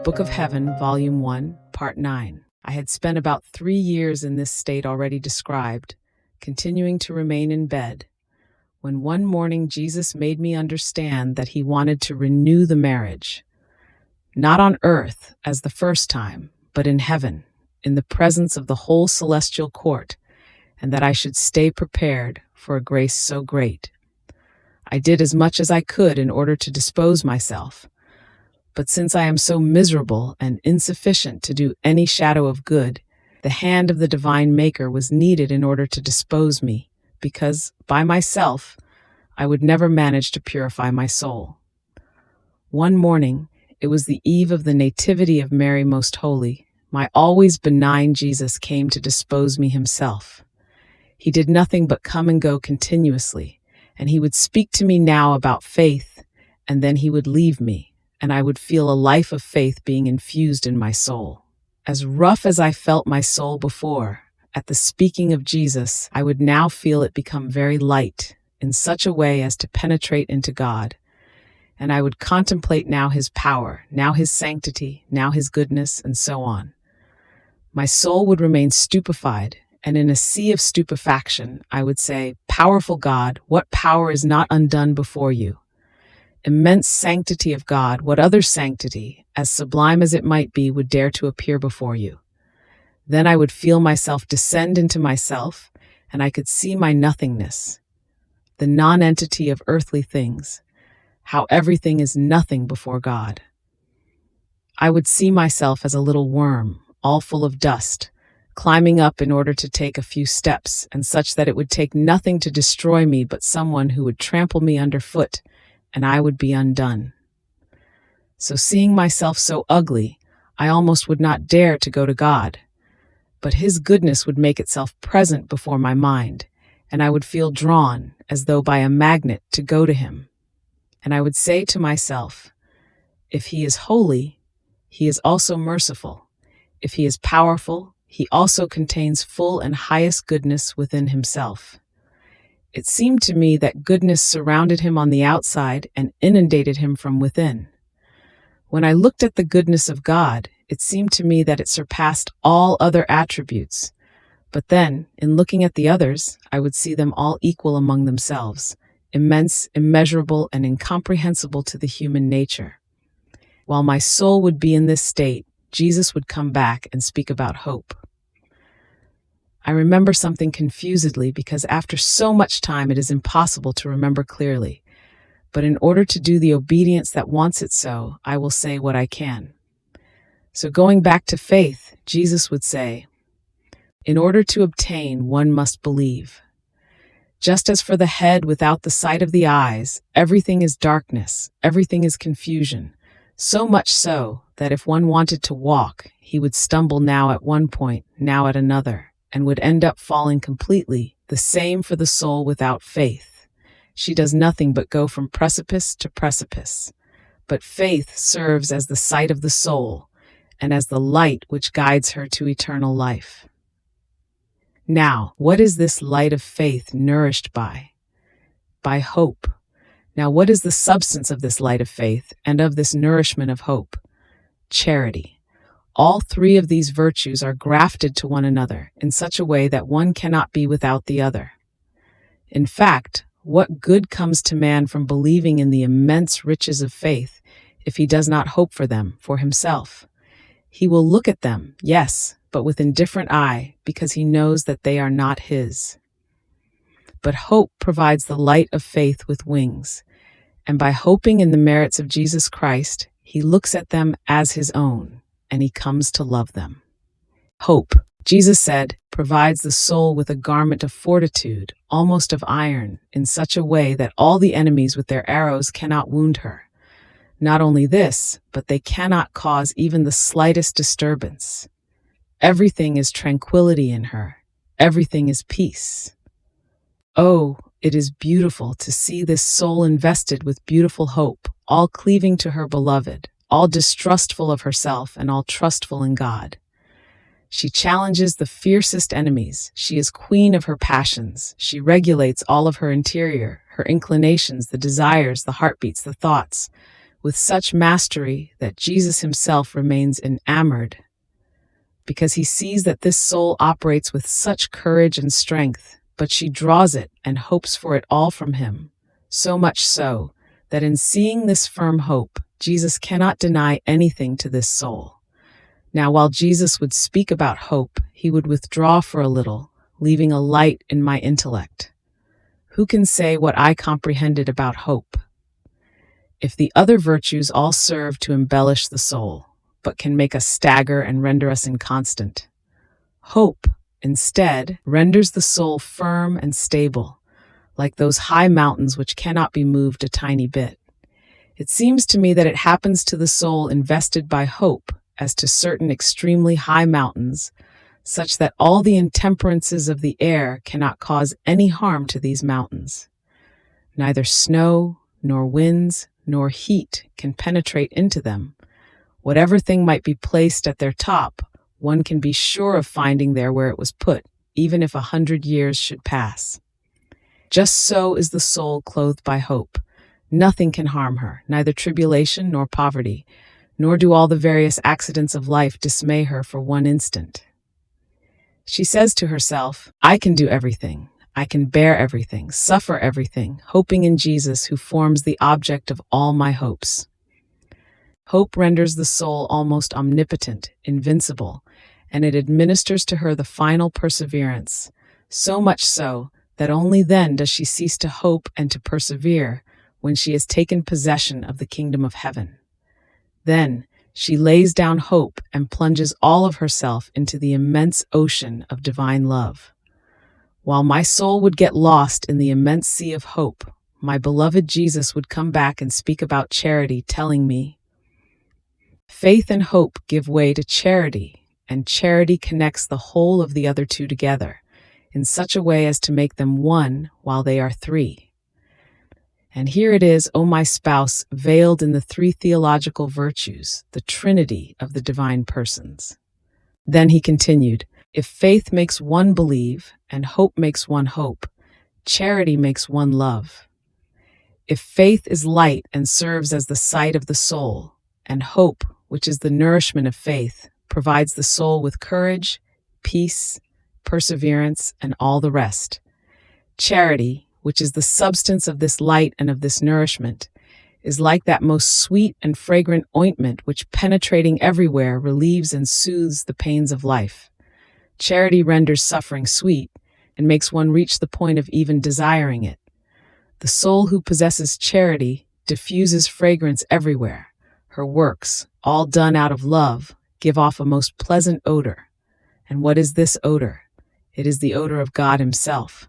Book of Heaven, Volume 1, Part 9. I had spent about 3 years in this state already described, continuing to remain in bed, when one morning Jesus made me understand that he wanted to renew the marriage, not on earth as the first time, but in heaven, in the presence of the whole celestial court, and that I should stay prepared for a grace so great. I did as much as I could in order to dispose myself. But since I am so miserable and insufficient to do any shadow of good, the hand of the divine Maker was needed in order to dispose me, because, by myself, I would never manage to purify my soul. One morning, it was the eve of the Nativity of Mary Most Holy, my always benign Jesus came to dispose me himself. He did nothing but come and go continuously, and he would speak to me now about faith, and then he would leave me, and I would feel a life of faith being infused in my soul. As rough as I felt my soul before, at the speaking of Jesus, I would now feel it become very light, in such a way as to penetrate into God. And I would contemplate now his power, now his sanctity, now his goodness, and so on. My soul would remain stupefied, and in a sea of stupefaction, I would say, "Powerful God, what power is not undone before you? Immense sanctity of God, what other sanctity, as sublime as it might be, would dare to appear before you?" Then I would feel myself descend into myself, and I could see my nothingness, the non-entity of earthly things, how everything is nothing before God. I would see myself as a little worm, all full of dust, climbing up in order to take a few steps, and such that it would take nothing to destroy me but someone who would trample me underfoot, and I would be undone. So seeing myself so ugly, I almost would not dare to go to God. But his goodness would make itself present before my mind, and I would feel drawn, as though by a magnet, to go to him. And I would say to myself, if he is holy, he is also merciful. If he is powerful, he also contains full and highest goodness within himself. It seemed to me that goodness surrounded him on the outside and inundated him from within. When I looked at the goodness of God, it seemed to me that it surpassed all other attributes. But then, in looking at the others, I would see them all equal among themselves, immense, immeasurable, and incomprehensible to the human nature. While my soul would be in this state, Jesus would come back and speak about hope. I remember something confusedly because after so much time it is impossible to remember clearly. But in order to do the obedience that wants it so, I will say what I can. So going back to faith, Jesus would say, in order to obtain, one must believe. Just as for the head without the sight of the eyes, everything is darkness, everything is confusion, so much so that if one wanted to walk, he would stumble now at one point, now at another, and would end up falling completely. The same for the soul without faith. She does nothing but go from precipice to precipice. But faith serves as the sight of the soul, and as the light which guides her to eternal life. Now, what is this light of faith nourished by? By hope. Now, what is the substance of this light of faith and of this nourishment of hope? Charity. All three of these virtues are grafted to one another in such a way that one cannot be without the other. In fact, what good comes to man from believing in the immense riches of faith if he does not hope for them for himself? He will look at them, yes, but with indifferent eye, because he knows that they are not his. But hope provides the light of faith with wings, and by hoping in the merits of Jesus Christ, he looks at them as his own, and he comes to love them. Hope, Jesus said, provides the soul with a garment of fortitude, almost of iron, in such a way that all the enemies with their arrows cannot wound her. Not only this, but they cannot cause even the slightest disturbance. Everything is tranquility in her. Everything is peace. Oh, it is beautiful to see this soul invested with beautiful hope, all cleaving to her beloved, all distrustful of herself and all trustful in God. She challenges the fiercest enemies. She is queen of her passions. She regulates all of her interior, her inclinations, the desires, the heartbeats, the thoughts, with such mastery that Jesus himself remains enamored, because he sees that this soul operates with such courage and strength, but she draws it and hopes for it all from him, so much so that in seeing this firm hope, Jesus cannot deny anything to this soul. Now, while Jesus would speak about hope, he would withdraw for a little, leaving a light in my intellect. Who can say what I comprehended about hope? If the other virtues all serve to embellish the soul, but can make us stagger and render us inconstant, hope, instead, renders the soul firm and stable, like those high mountains which cannot be moved a tiny bit. It seems to me that it happens to the soul invested by hope as to certain extremely high mountains, such that all the intemperances of the air cannot cause any harm to these mountains. Neither snow, nor winds, nor heat can penetrate into them. Whatever thing might be placed at their top, one can be sure of finding there where it was put, even if 100 years should pass. Just so is the soul clothed by hope. Nothing can harm her, neither tribulation nor poverty, nor do all the various accidents of life dismay her for one instant. She says to herself, I can do everything, I can bear everything, suffer everything, hoping in Jesus who forms the object of all my hopes. Hope renders the soul almost omnipotent, invincible, and it administers to her the final perseverance, so much so that only then does she cease to hope and to persevere, when she has taken possession of the kingdom of heaven. Then she lays down hope and plunges all of herself into the immense ocean of divine love. While my soul would get lost in the immense sea of hope, my beloved Jesus would come back and speak about charity, telling me, faith and hope give way to charity, and charity connects the whole of the other two together, in such a way as to make them one while they are three. And here it is, O my spouse, veiled in the three theological virtues, the Trinity of the divine persons. Then he continued, if faith makes one believe, and hope makes one hope, charity makes one love. If faith is light and serves as the sight of the soul, and hope, which is the nourishment of faith, provides the soul with courage, peace, perseverance, and all the rest, charity, which is the substance of this light and of this nourishment, is like that most sweet and fragrant ointment which, penetrating everywhere, relieves and soothes the pains of life. Charity renders suffering sweet, and makes one reach the point of even desiring it. The soul who possesses charity diffuses fragrance everywhere. Her works, all done out of love, give off a most pleasant odor. And what is this odor? It is the odor of God himself.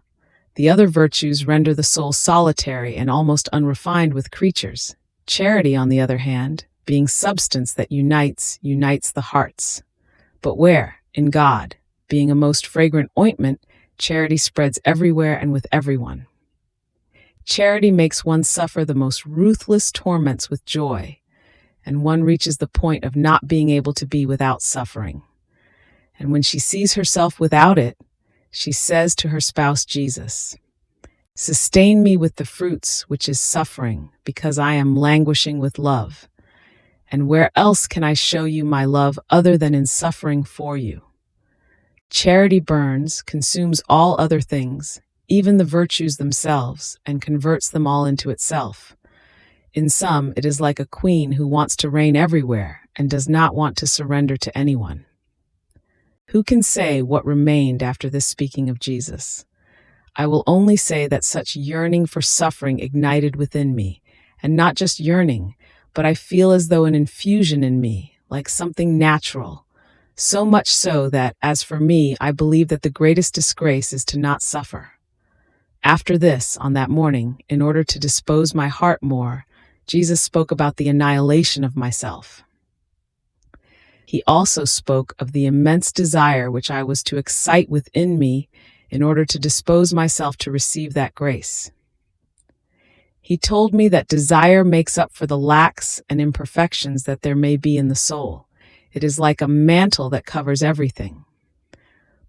The other virtues render the soul solitary and almost unrefined with creatures. Charity, on the other hand, being substance that unites the hearts. But where? In God. Being a most fragrant ointment, charity spreads everywhere and with everyone. Charity makes one suffer the most ruthless torments with joy, and one reaches the point of not being able to be without suffering. And when she sees herself without it, she says to her spouse Jesus, sustain me with the fruits which is suffering, because I am languishing with love. And where else can I show you my love other than in suffering for you? Charity burns, consumes all other things, even the virtues themselves, and converts them all into itself. In sum, it is like a queen who wants to reign everywhere and does not want to surrender to anyone. Who can say what remained after this speaking of Jesus? I will only say that such yearning for suffering ignited within me, and not just yearning, but I feel as though an infusion in me, like something natural, so much so that, as for me, I believe that the greatest disgrace is to not suffer. After this, on that morning, in order to dispose my heart more, Jesus spoke about the annihilation of myself. He also spoke of the immense desire which I was to excite within me in order to dispose myself to receive that grace. He told me that desire makes up for the lacks and imperfections that there may be in the soul. It is like a mantle that covers everything.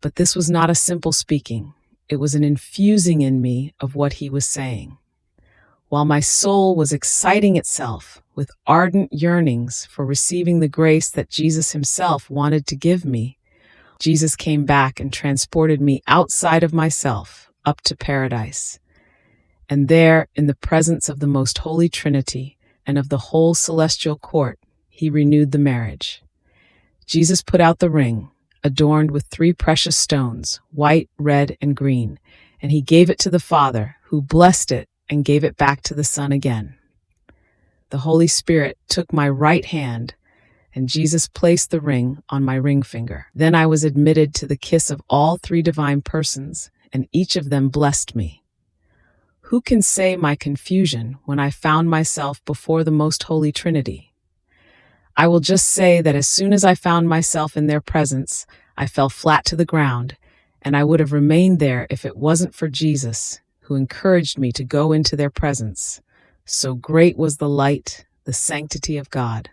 But this was not a simple speaking. It was an infusing in me of what he was saying. while my soul was exciting itself with ardent yearnings for receiving the grace that Jesus himself wanted to give me. Jesus came back and transported me outside of myself up to paradise. And there, in the presence of the most holy Trinity and of the whole celestial court, he renewed the marriage. Jesus put out the ring, adorned with 3 precious stones, white, red, and green, and he gave it to the Father, who blessed it and gave it back to the Son again. The Holy Spirit took my right hand, and Jesus placed the ring on my ring finger. Then I was admitted to the kiss of all 3 divine persons, and each of them blessed me. Who can say my confusion when I found myself before the most holy Trinity? I will just say that as soon as I found myself in their presence, I fell flat to the ground, and I would have remained there if it wasn't for Jesus, who encouraged me to go into their presence. So great was the light, the sanctity of God.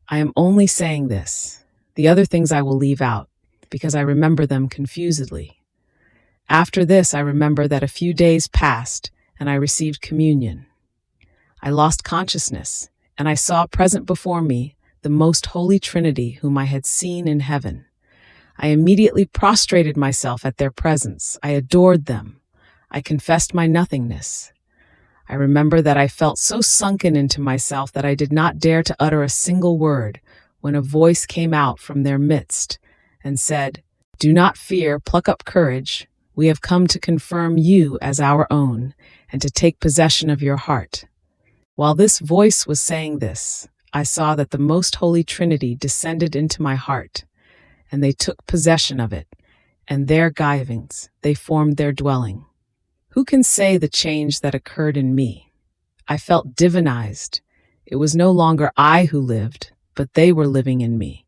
I am only saying this. The other things I will leave out, because I remember them confusedly. After this, I remember that a few days passed, and I received communion. I lost consciousness, and I saw present before me the most holy Trinity whom I had seen in heaven. I immediately prostrated myself at their presence. I adored them. I confessed my nothingness. I remember that I felt so sunken into myself that I did not dare to utter a single word when a voice came out from their midst and said, "Do not fear, pluck up courage. We have come to confirm you as our own and to take possession of your heart." While this voice was saying this, I saw that the most holy Trinity descended into my heart, and they took possession of it, and their givings they formed their dwelling. Who can say the change that occurred in me? I felt divinized. It was no longer I who lived, but they were living in me.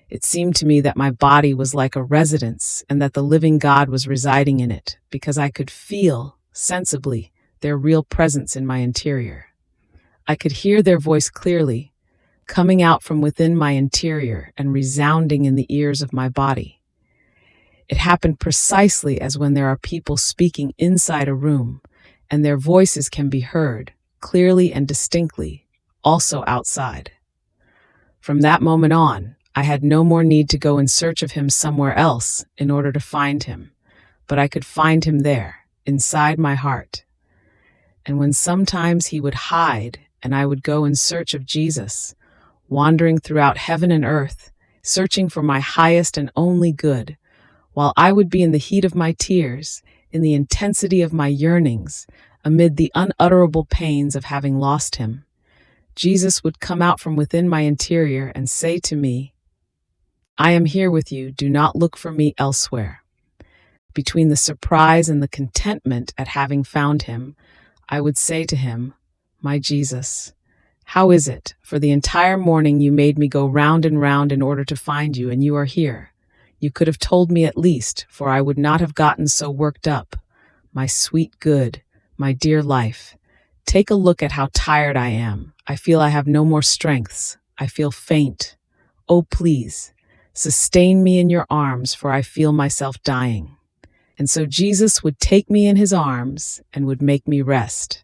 It seemed to me that my body was like a residence and that the living God was residing in it, because I could feel, sensibly, their real presence in my interior. I could hear their voice clearly, coming out from within my interior and resounding in the ears of my body. It happened precisely as when there are people speaking inside a room, and their voices can be heard, clearly and distinctly, also outside. From that moment on, I had no more need to go in search of him somewhere else in order to find him, but I could find him there, inside my heart. And when sometimes he would hide and I would go in search of Jesus, wandering throughout heaven and earth, searching for my highest and only good, while I would be in the heat of my tears, in the intensity of my yearnings, amid the unutterable pains of having lost him, Jesus would come out from within my interior and say to me, "I am here with you, do not look for me elsewhere." Between the surprise and the contentment at having found him, I would say to him, "My Jesus, how is it? For the entire morning you made me go round and round in order to find you, and you are here. You could have told me at least, for I would not have gotten so worked up. My sweet good, my dear life, take a look at how tired I am. I feel I have no more strengths. I feel faint. Oh, please, sustain me in your arms, for I feel myself dying." And so Jesus would take me in his arms and would make me rest.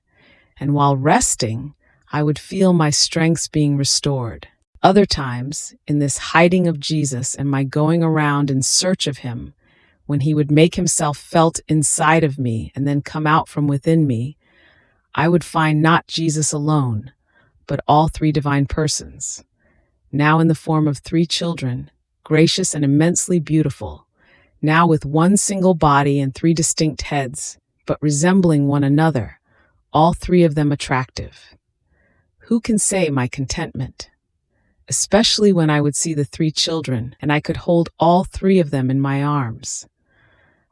And while resting, I would feel my strengths being restored. Other times, in this hiding of Jesus and my going around in search of him, when he would make himself felt inside of me and then come out from within me, I would find not Jesus alone, but all 3 divine persons, now in the form of 3 children, gracious and immensely beautiful, now with one single body and 3 distinct heads, but resembling one another, all 3 of them attractive. Who can say my contentment? Especially when I would see the 3 children and I could hold all 3 of them in my arms.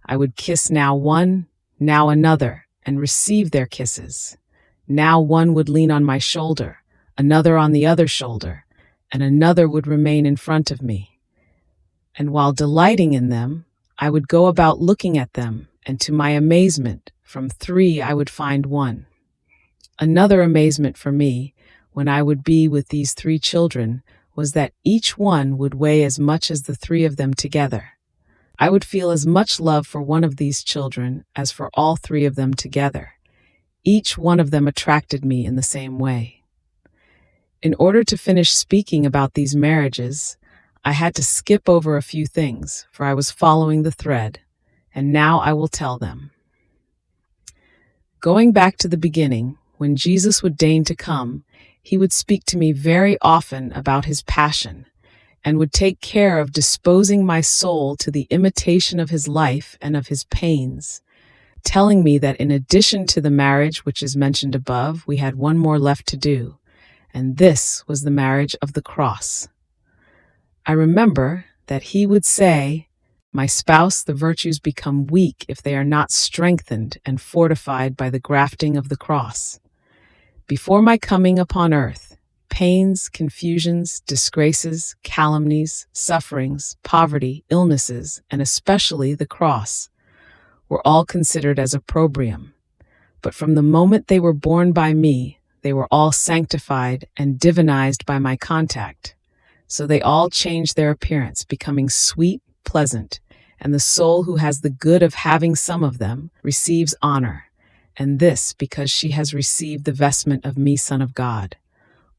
I would kiss now one, now another, and receive their kisses. Now one would lean on my shoulder, another on the other shoulder, and another would remain in front of me. And while delighting in them, I would go about looking at them, and to my amazement, from 3 I would find one. Another amazement for me, when I would be with these 3 children, was that each one would weigh as much as the 3 of them together. I would feel as much love for one of these children as for all 3 of them together. Each one of them attracted me in the same way. In order to finish speaking about these marriages, I had to skip over a few things, for I was following the thread, and now I will tell them. Going back to the beginning, when Jesus would deign to come, he would speak to me very often about his passion, and would take care of disposing my soul to the imitation of his life and of his pains, telling me that in addition to the marriage which is mentioned above, we had one more left to do, and this was the marriage of the cross. I remember that he would say, "My spouse, the virtues become weak if they are not strengthened and fortified by the grafting of the cross." Before my coming upon earth, pains, confusions, disgraces, calumnies, sufferings, poverty, illnesses, and especially the cross, were all considered as opprobrium. But from the moment they were borne by me, they were all sanctified and divinized by my contact. So they all changed their appearance, becoming sweet, pleasant, and the soul who has the good of having some of them receives honor, and this because she has received the vestment of me, Son of God.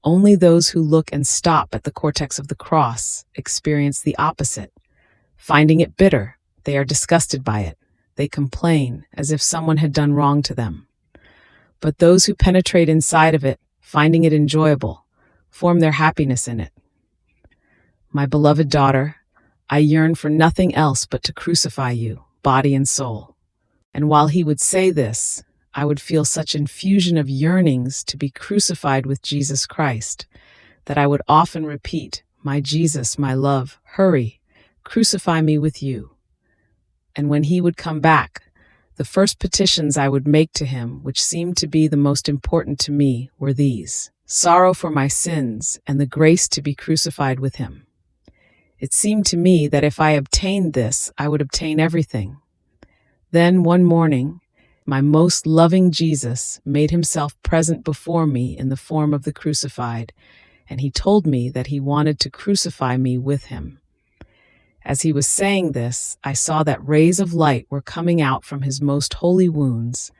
Only those who look and stop at the cortex of the cross experience the opposite. Finding it bitter, they are disgusted by it. They complain as if someone had done wrong to them. But those who penetrate inside of it, finding it enjoyable, form their happiness in it. My beloved daughter, I yearn for nothing else but to crucify you, body and soul. And while he would say this, I would feel such infusion of yearnings to be crucified with Jesus Christ that I would often repeat, "My Jesus, my love, hurry, crucify me with you." And when he would come back, the first petitions I would make to him, which seemed to be the most important to me, were these: sorrow for my sins and the grace to be crucified with him. It seemed to me that if I obtained this, I would obtain everything. Then one morning, my most loving Jesus made himself present before me in the form of the crucified, and he told me that he wanted to crucify me with him. As he was saying this, I saw that rays of light were coming out from his most holy wounds,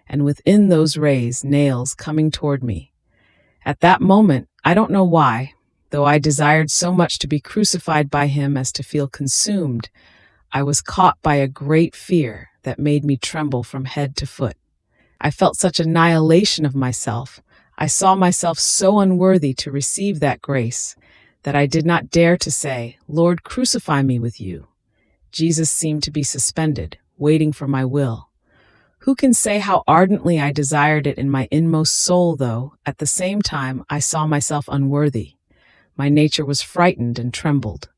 and within those rays, nails coming toward me. At that moment, I don't know why, though I desired so much to be crucified by him as to feel consumed, I was caught by a great fear that made me tremble from head to foot. I felt such annihilation of myself. I saw myself so unworthy to receive that grace that I did not dare to say, "Lord, crucify me with you." Jesus seemed to be suspended, waiting for my will. Who can say how ardently I desired it in my inmost soul, though, at the same time, I saw myself unworthy. My nature was frightened and trembled.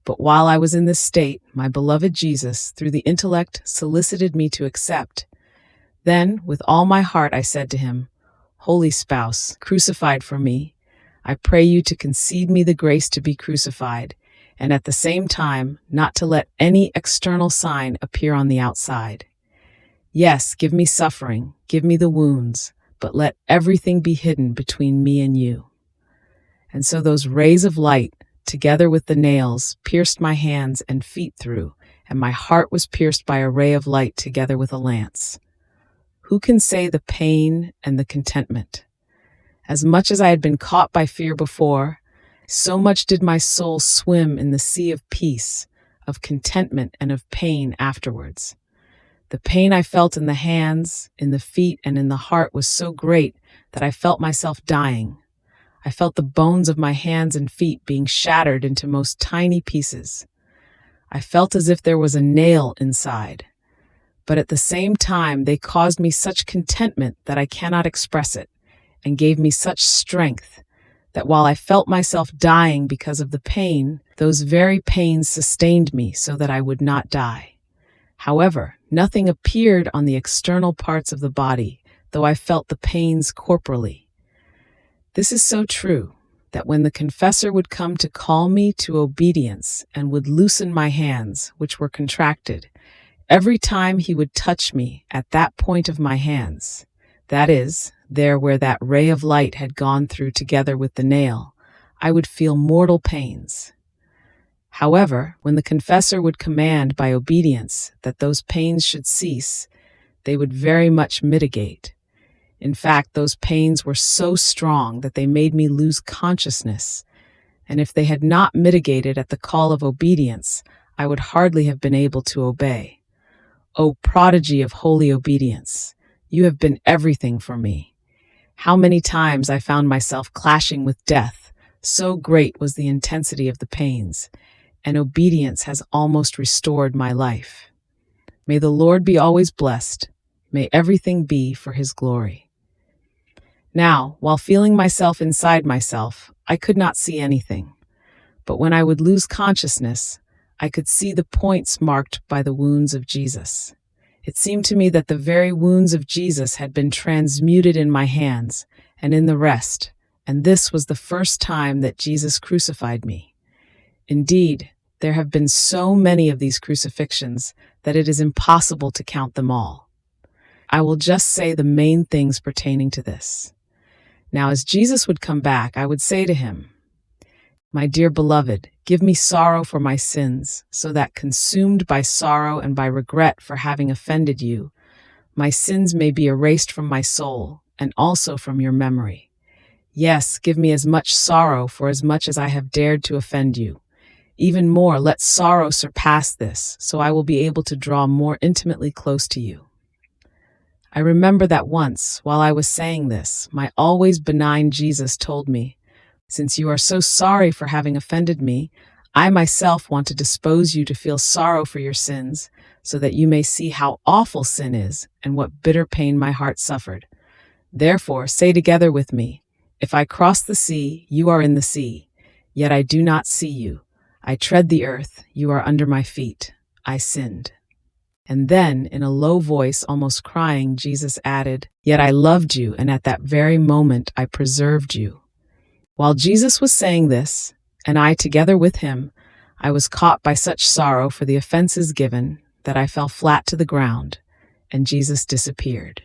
But while I was in this state, my beloved Jesus, through the intellect, solicited me to accept. Then, with all my heart, I said to him, "Holy Spouse, crucified for me, I pray you to concede me the grace to be crucified, and at the same time, not to let any external sign appear on the outside. Yes, give me suffering, give me the wounds, but let everything be hidden between me and you." And so those rays of light, together with the nails, pierced my hands and feet through, and my heart was pierced by a ray of light together with a lance. Who can say the pain and the contentment? As much as I had been caught by fear before, so much did my soul swim in the sea of peace, of contentment, and of pain afterwards. The pain I felt in the hands, in the feet, and in the heart was so great that I felt myself dying. I felt the bones of my hands and feet being shattered into most tiny pieces. I felt as if there was a nail inside. But at the same time, they caused me such contentment that I cannot express it, and gave me such strength that while I felt myself dying because of the pain, those very pains sustained me so that I would not die. However, nothing appeared on the external parts of the body, though I felt the pains corporally. This is so true that when the confessor would come to call me to obedience and would loosen my hands, which were contracted, every time he would touch me at that point of my hands, that is, there where that ray of light had gone through together with the nail, I would feel mortal pains. However, when the confessor would command by obedience that those pains should cease, they would very much mitigate. In fact, those pains were so strong that they made me lose consciousness, and if they had not mitigated at the call of obedience, I would hardly have been able to obey. O prodigy of holy obedience, you have been everything for me. How many times I found myself clashing with death, so great was the intensity of the pains, and obedience has almost restored my life. May the Lord be always blessed. May everything be for his glory. Now, while feeling myself inside myself, I could not see anything. But when I would lose consciousness, I could see the points marked by the wounds of Jesus. It seemed to me that the very wounds of Jesus had been transmuted in my hands and in the rest, and this was the first time that Jesus crucified me. Indeed, there have been so many of these crucifixions that it is impossible to count them all. I will just say the main things pertaining to this. Now, as Jesus would come back, I would say to him, "My dear beloved, give me sorrow for my sins, so that consumed by sorrow and by regret for having offended you, my sins may be erased from my soul and also from your memory. Yes, give me as much sorrow for as much as I have dared to offend you. Even more, let sorrow surpass this, so I will be able to draw more intimately close to you." I remember that once, while I was saying this, my always benign Jesus told me, "Since you are so sorry for having offended me, I myself want to dispose you to feel sorrow for your sins, so that you may see how awful sin is and what bitter pain my heart suffered. Therefore, say together with me, if I cross the sea, you are in the sea, yet I do not see you. I tread the earth, you are under my feet. I sinned." And then, in a low voice, almost crying, Jesus added, "Yet I loved you, and at that very moment I preserved you." While Jesus was saying this, and I together with him, I was caught by such sorrow for the offenses given that I fell flat to the ground, and Jesus disappeared.